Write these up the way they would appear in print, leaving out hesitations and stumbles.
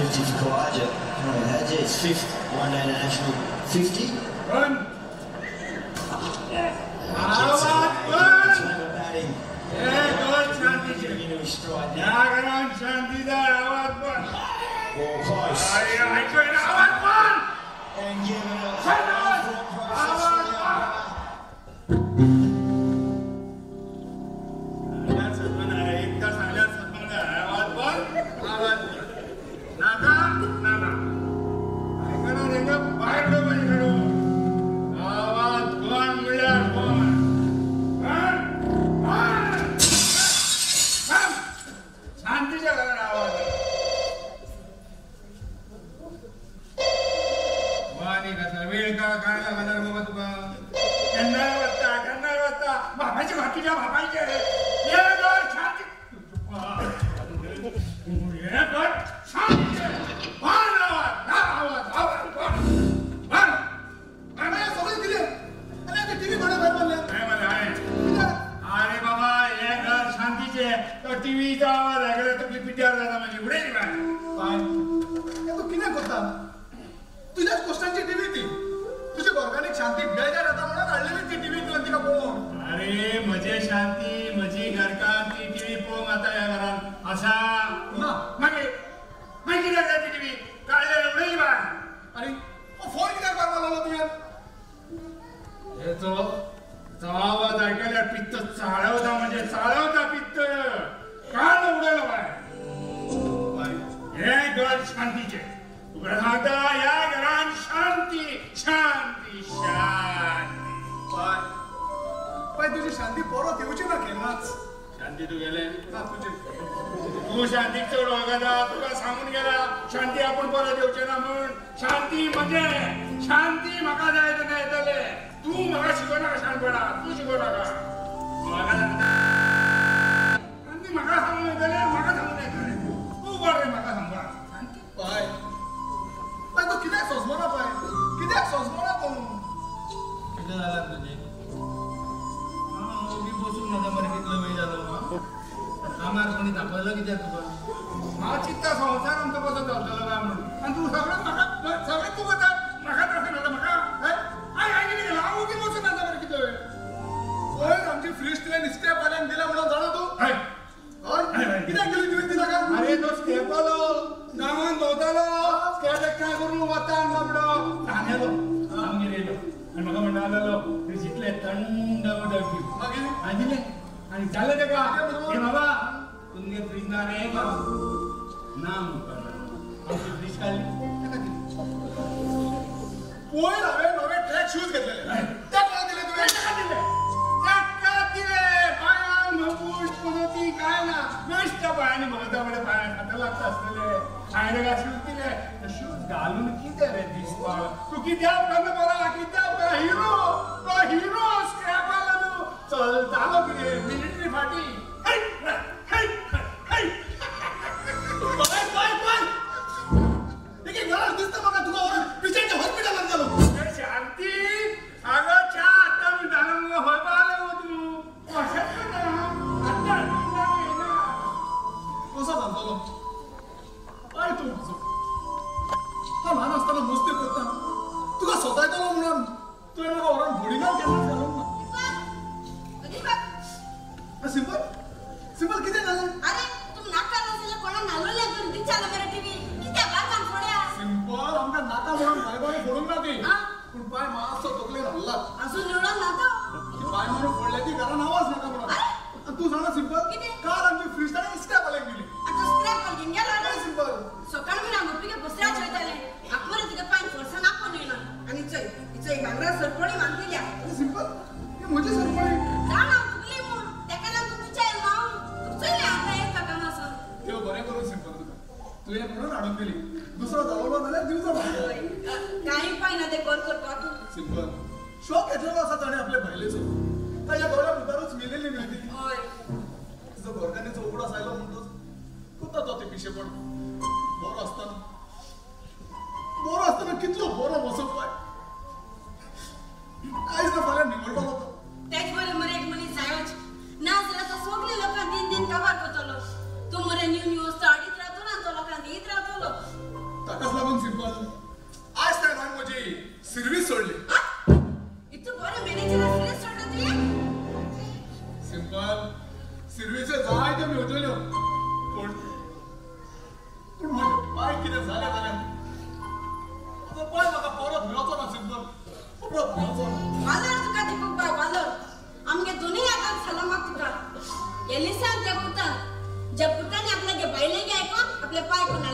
50 for Kawaja. Right, Hadji, it's 50. One day international 50. Run! And give it up.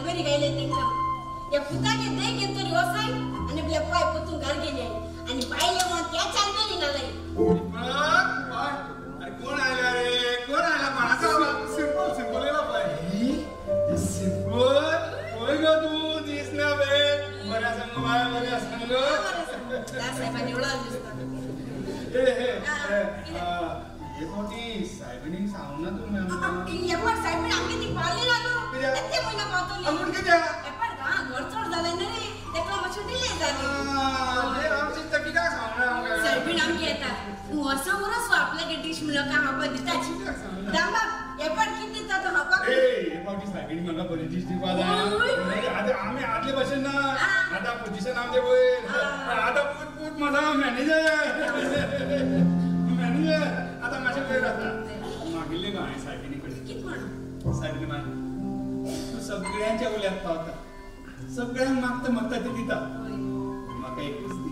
बरी गायले तेंका या पुताके दे घेतो रे वसाई आणि आपल्या पाय पोतून घर गेले आणि पाहिले मग त्या चालते निघाले अरे कोण आला रे कोण आला कोणाचा सिंपल सिंपल आहे पाय सिंपल होय ग तू दिसना बे बऱ्या संग बाय बऱ्या संग त्या साहेबांनी ओळख दिसतात ये मोठी साहेबांनी सांग ना तुम्ही ये पण साहेबांनी आम्ही ती पाळली लागलो ते महिना पाहतो अमून किती पण का घर चोड झालं ना रे त्याला मग सुटी ले झाली हे आमची तकी काय सांगणार साहेबांनी आमची येतात वर्षा वर्ष आपल्या के डिश मुलं का आपण दिताची दामा ये पण किती तात हवा ए मोठी साहेबांनी मला बरी डिश दिवाला आता आम्ही आदले बसेन ना आता पोझिशन आमचे होय आता पूत माझा मॅनेजर आता माझ्या वेळ राहता मागितले गाणे साहेबांनीकडे साहेबांनी मागे तू सगळ्यांच्या ओल्यात पावता सगळ्यांना मागता ते दिता म्हाका एक दी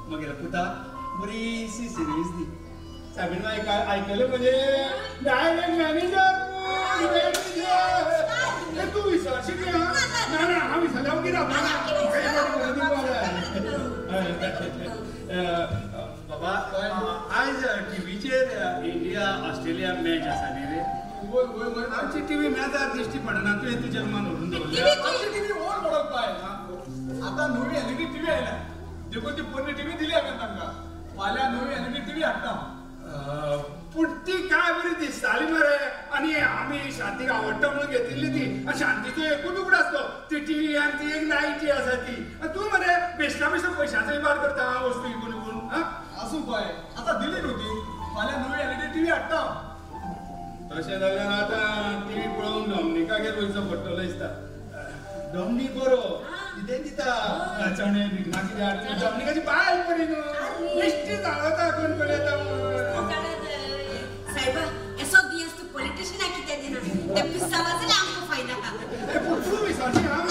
मग गेला पुता बरीशी सिरीज दी साहेबांनी ऐकलं म्हणजे डायरेक्ट मॅनेजर तू विसरशील ना ना हा विसरला की बाबा आज टीव्हीचेर इंडिया ऑस्ट्रेलिया मॅच आसा न्ही रे होय होय होय आमची टीव्ही मॅचार दिश्टी पडना तुवें तुज्या मन व्हरून दवरल्या आमची टीव्ही ओन पडप पाय आता नवी एलईडी टीव्ही आयला देखून ती पोरणी टीव्ही दिली हांवें तांकां फाल्यां नवी एलईडी टीव्ही हाडटा पूण ती काय बरी दिसताली मरे आणि आम्ही शांतीक आवडटा म्हणून घेतिल्ली ती आणि शांतीचो एकूच उगडो आसलो ती टीव्ही आणि ती एक नाईटी आसा ती तूं मरे बेश्टा बेश्टा पयशांचो इबार करता वस्तू विकून विकून आसूं पळय आता दिली न्हू ती फाल्यां नवी एलईडी टीव्ही हाडटा तशें जाल्यार आतां टीव्ही पळोवंक डॉमनिकागेर वयचो पडटलो दिसता डॉमनीक बरो कितें दिता चणे भिकणा कितें हाडटा डॉमनिकाची बायल बरी न्हू बेश्टी जाळता कोण कोण येता साहेबा ऐसो दियस तू पॉलिटिशियन आहे किती देना त्या पिसावाचा आमको फायदा का तू विसरशी हा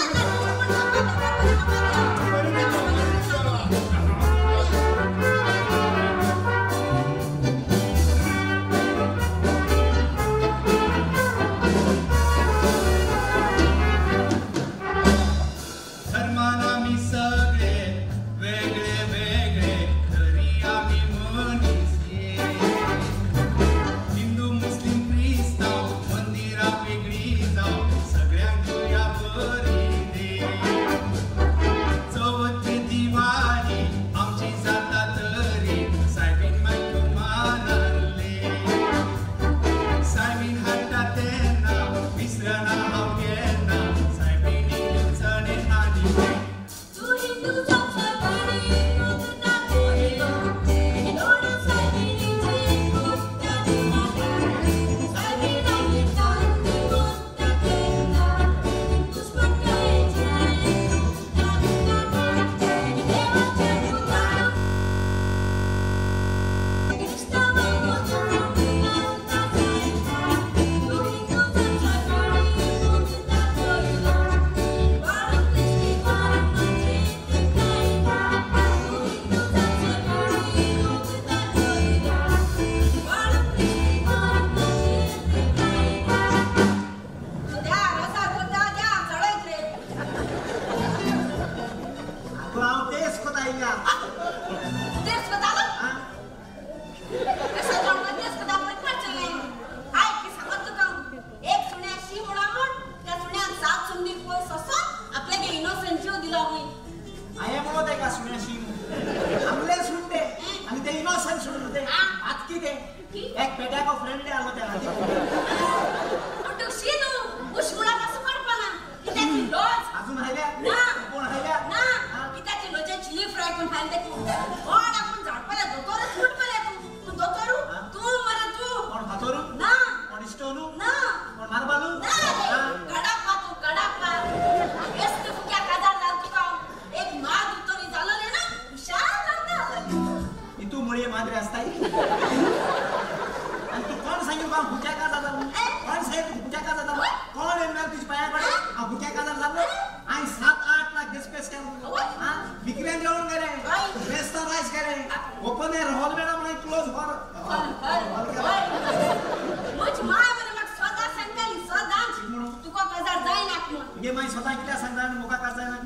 स्वतः कित्याक सांगता आनी मोका काज जायना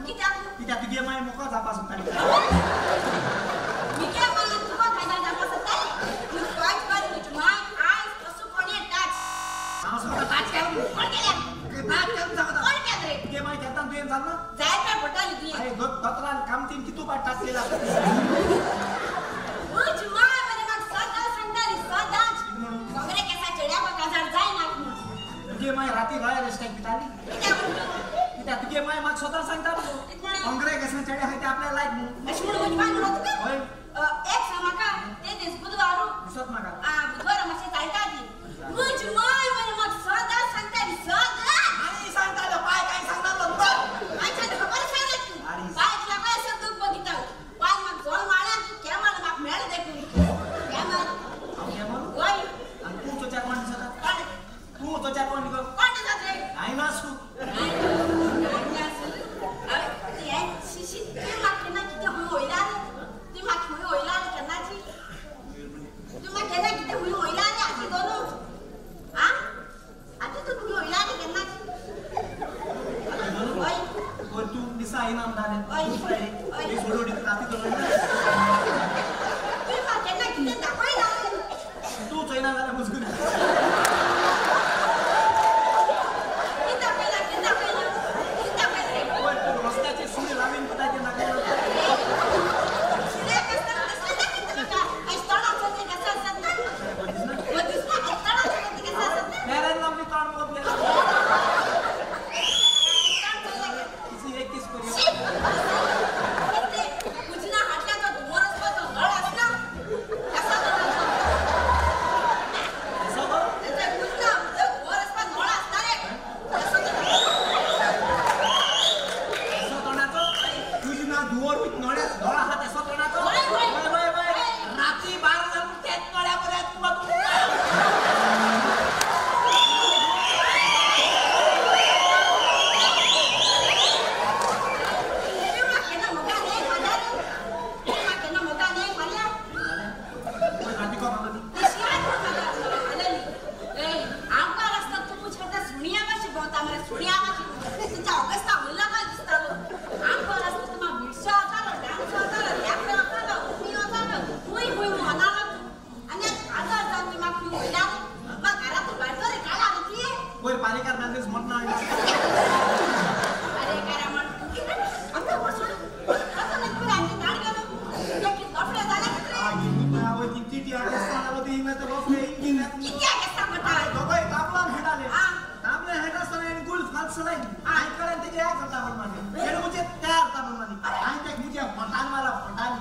कित्याक तुगे माय मोका जावपा सोदताली मिक्या मला तुका काजा जावपा सोदताली तू टच कर तुजी माय आयज कसो कोणी टच हांव स्वतः टच केलो कोण केल्या टच केलो सांगता कोण केलं रे तुगे माय केन्ना तुवें जाल्लो जाय काय पडटाली ती अरे दोतरान काम तीन कितू पाट टच केला तुजी माय मने म्हाका सदां सांगताली सदांच कोंगरे केसा चेड्या को काजार जायना म्हणून तुगे माय राती रॉयल एस्टेट पिताली कित्याक तुगे माय म्हाका स्वतः सांगता कोंगरे केसा चेड्या हाय ते आपल्या लायक म्हणून अशें म्हणून म्हजी माय म्हणत तुका होय एक सांग म्हाका ते दीस बुधवारू दिसत म्हाका बुधवार मातशें चालता ती म्हजी माय मने म्हाका सदां सांगताली सदां आनी सांगतालो पाय काय सांगतालो अच्छा तुका बरें सांगलें तूं बायकला काय असं दूख बघिता पाय म्हाका झोल मारल्या तूं केमार म्हाका मेळ देखून केमार हांव केमन होय आनी तूं तोच्या कोण दिसता कोण तूं तोच्या कोण निको कोण दिसत रे आयनास तूं शिशी तूं म्हाका केन्ना कितें हूंय वयला रे तूं म्हाका हूंय वयला रे केन्नाची तूं म्हाका केन्ना कितें हूंय वयला रे आती दोनू आं आती तूं हूंय वयला रे केन्नाची होय और तू दिसा इनाम दाले ओय. ये सोडो डी राती तो तूं म्हाका केन्ना कितें दाखयना रे तू चोयना जाल्यार मुजगून और तू रस्त्याचे सुणे लावीन पताचे नाका मेरे नाम भी ताण मत ले किसी एक किस करियो ऐसा हो ऐसा तोंडाचो तुझी ना दुवर विथ नळ्या धोळा हात ऐसा तोंडाचो वय, वय. वय वय राती 12 जाऊन तेच नळ्या बऱ्या तुला तू राती को मारली वय पालिकार नांदेस मत ना चिठी असताना होती मी तर बसले इंजिन दोघे तापला हेडाले तापले हेडासने गुल फालसले आयकडे त्याचे या करता पण माने हेड मुझे तयार करता पण माने आय ते मुझे फटान मारा फटान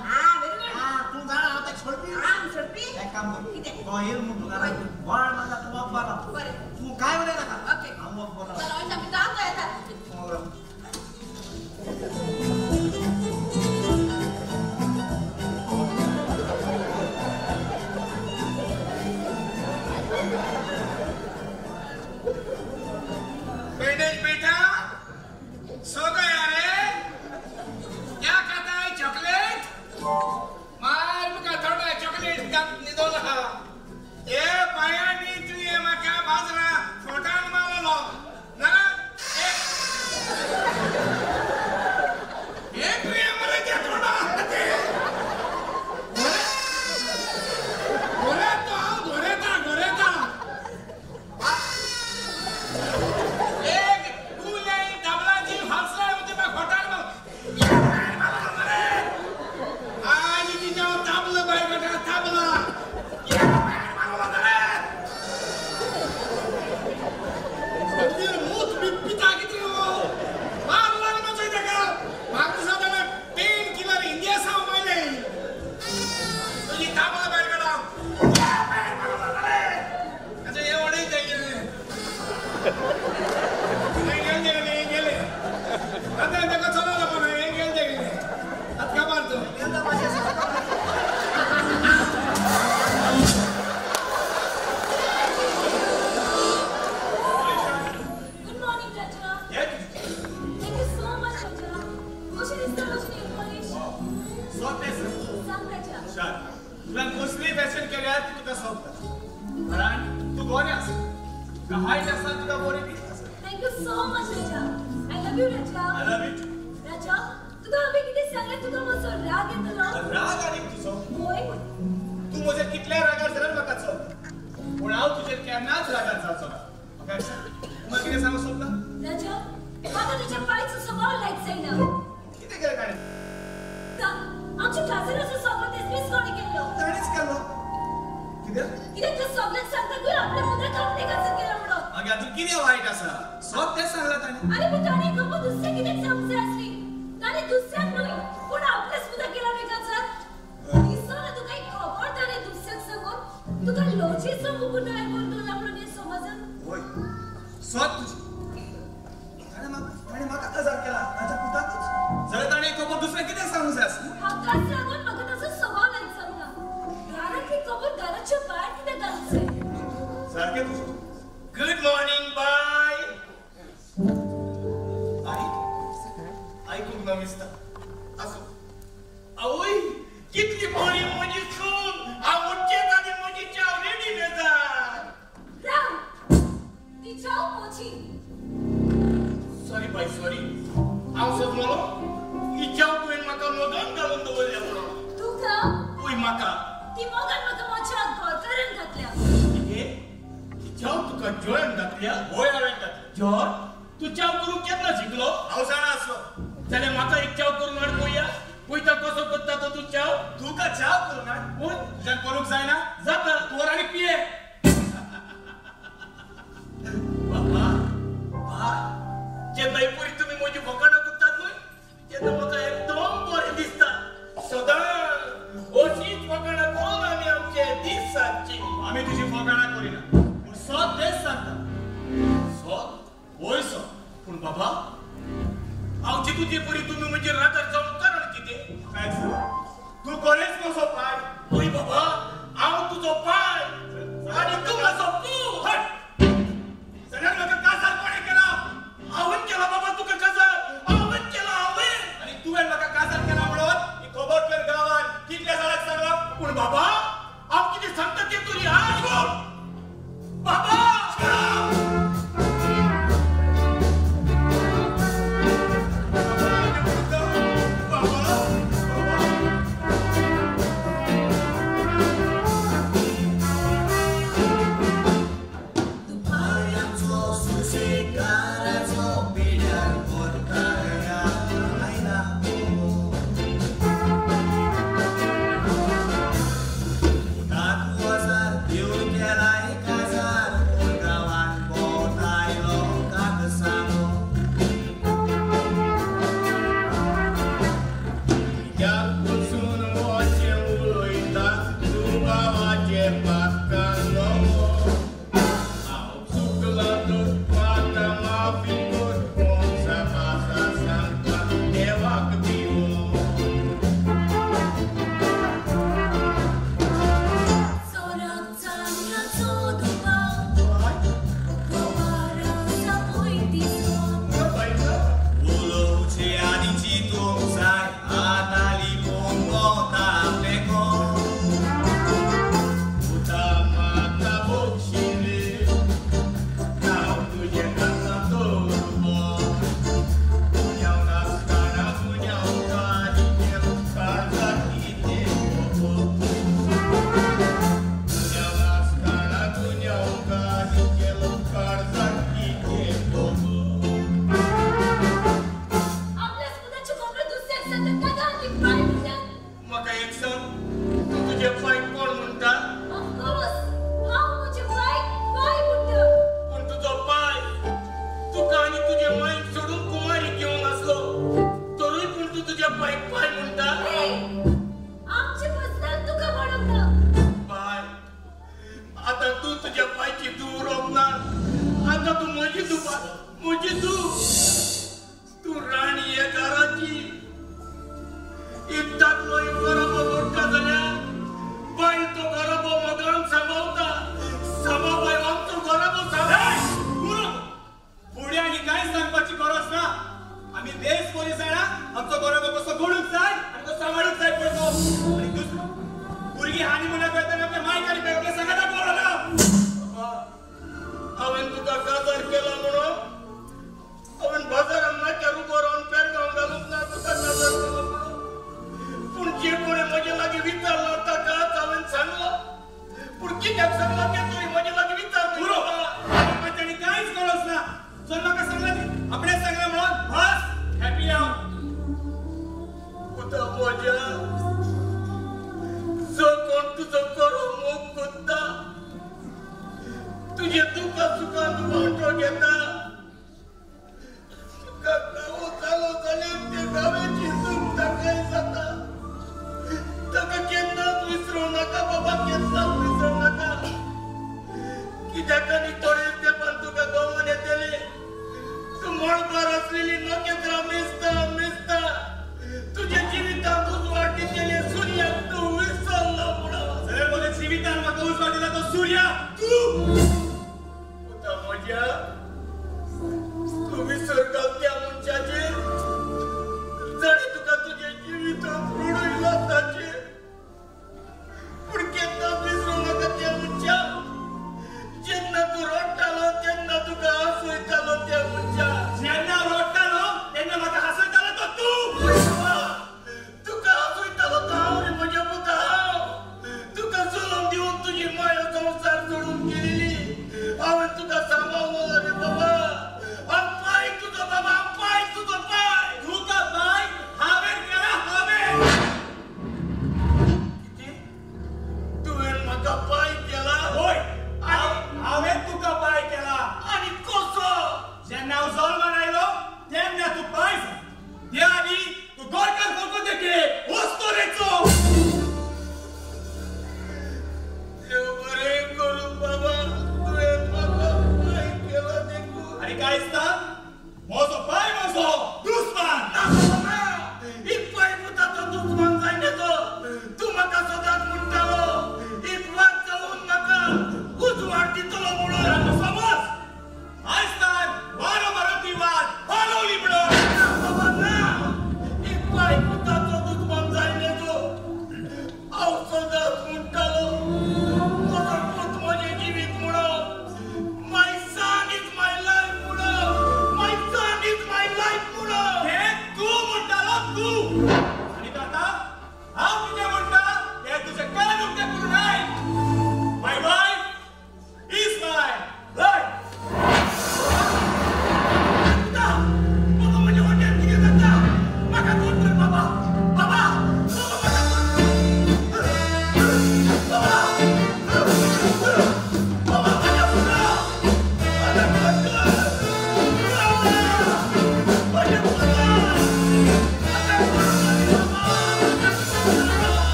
तू जा आता छोडपी एक काम कर तो हेल मुटू ना बाळ माझा तू वापरा तू काय म्हणे नका हम बोला बेटा सो गया रे क्या खाता है चॉकलेट मार का थोड़ा चॉकलेट कम निदोला ये पायानी राजा I love it. राजा तुका आम्ही किती सांगले तुका मातसो राग येतलो राग आनी तुजो होय तू म्हजे कितल्या रागार जाल्यार म्हाका चल पूण हांव तुजेर केन्नाच रागार जावचो ना म्हाका सांग कितें सांगू सोदता राजा म्हाका तुज्या पायचो स्वभाव लायक जायना कितें केलें ताणें आमच्या क्लासीन सोबत डिसमिस कोणी केलो ताणेंच केलो कितें कितें ते सगळ्यांक सांगता की आपल्या मुद्रा काम नाही केलं म्हणून मागे हातून कितें वायट आसा सोब तेच सांगला ताणें अरे पण ताणे गप्प दुसऱ्या कितें सांगचे असली ताणे दुसऱ्याक न्हय पूण आपल्याच मुद्दा केला वेगाचा दिसना तुका एक खबर ताणे दुसऱ्याक सांगून तुका लॉजीचो मुकुट नाही बोलतो म्हणून हे समजन होय सोद तुजी ताणें म्हाका काजार केला ताच्या पुताकूच जाल्यार ताणें खबर दुसऱ्या कितें सांगूंक जाय आसली हाका सांगून म्हाका ताचो स्वभाव नाही सांगता घरातली खबर घराच्या भायर कितें घालचे सारकें तुजें गुड मॉर्निंग बाय आयकूंक न दिसता असो आवय कितली बरी म्हजी सून हांव उठचेच आनी म्हजी चाव रेडी मेळटा राम ती चाव पोची सॉरी बाय सॉरी हांव सोदलो ही चाव तुवें म्हाका मोगान घालून दवरल्या म्हणून तुका ओय म्हाका ती मोगान म्हाका मातशा गोरकारान घातल्या ही चाव तुका जॉयन घातल्या होय हांवें घातली जॉय तू चाव करूंक केन्ना शिकलो हांव जाणा आसलो जाल्यार म्हाका एक चाव करून हाड पळोवया पळयता कसो करता तो तूं चाव तुका चाव करूं ना ओय तुज्यान करूंक जायना जाता तोर आनी पिये बाबा जेन्ना पळय तुमी म्हजी फकाणां करतात न्हय तेन्ना म्हाका एकदम बरें दिसता सदां अशीच फकाणां करून आमी आमचे दीस सारची आमी तुजी फकाणां करिना पूण सोद तेच सांगता सोद होय सोद पूण बाबा हांव चिंतूचे परी तुमी म्हजे रागार जावन कारण कितें काय तू कोणेच कसो पाय ओय बाबा हांव तुजो पाय आनी तूं म्हजो पूत हट जाल्यार म्हाका काजार कोणें केला हांवें केला बाबा तुका काजार हांवें केला हांवें आनी तुवें म्हाका काजार केला म्हणून ही खबर तर गांवान कितल्या जाणांक सांगला पूण बाबा हांव कितें सांगता तें तरी आयक बाबा हांवें तुका काजार केला म्हणून